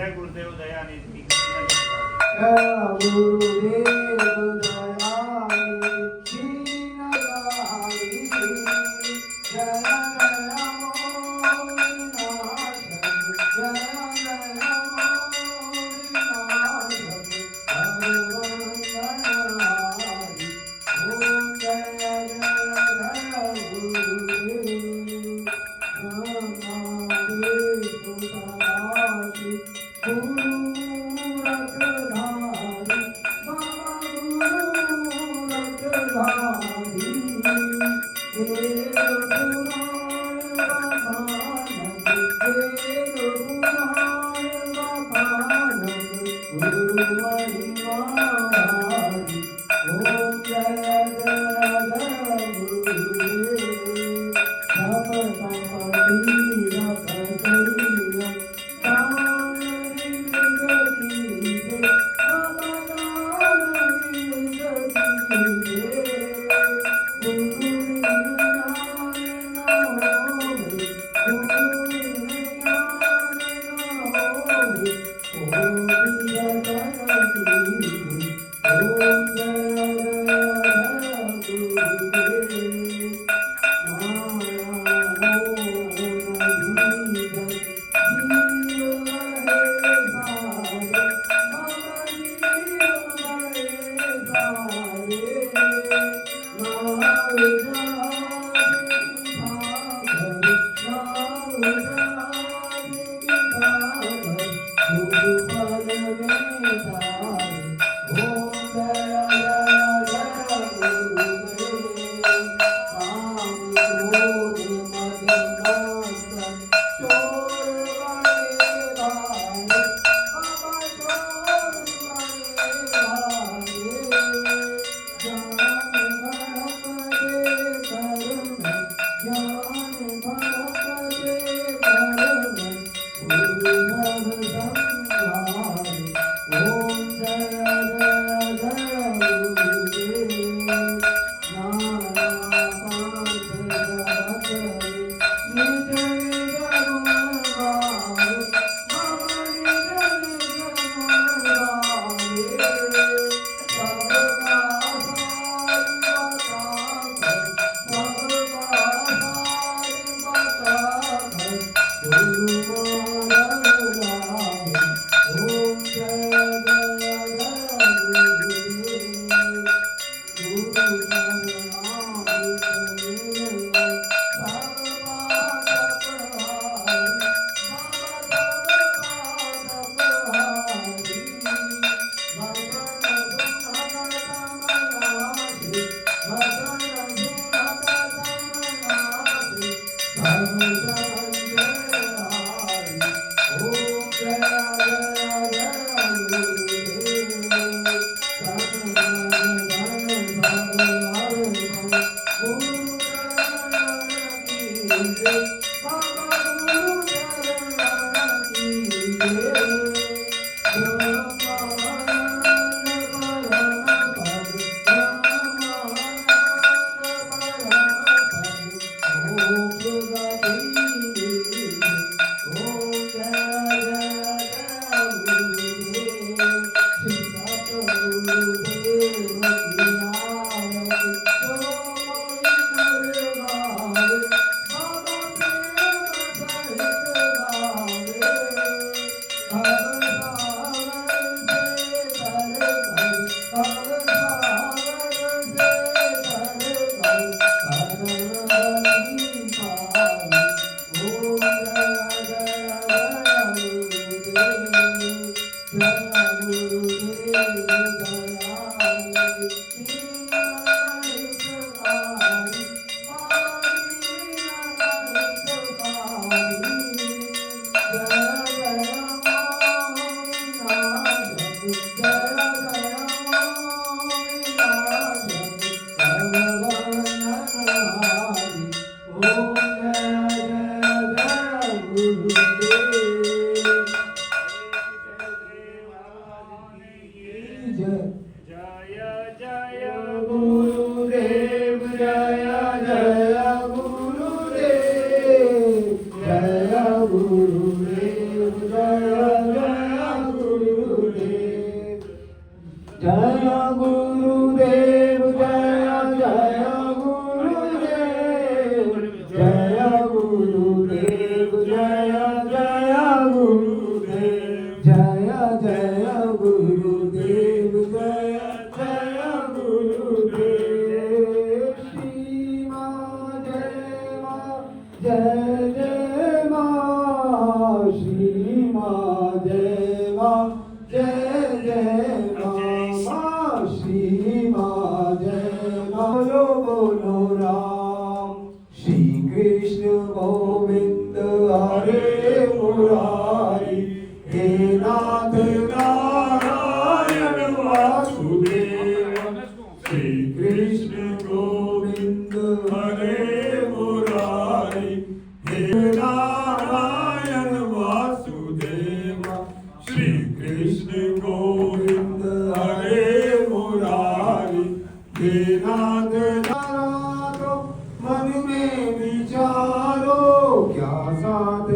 जय गुरुदेव दयानिधी गुरुदेव जय गुरुदेव जय जय गुरुदेव जय गुरुदेव जय जय गुरुदेव जय जय गुरुदेव जय जय गुरुदेव श्री मां जय जय मां श्री मां जय मां श्री मां जय बोलो बोलो राम श्री कृष्ण गोविंद हरे मुरारी हे नाथ नारायण वासुदेव श्री कृष्ण गोविंद हरे मुरारी हे नारायण वासुदेव श्री कृष्ण गोविंद हरे मुरारी हे नाथ नारायण मन में विचारो क्या साथ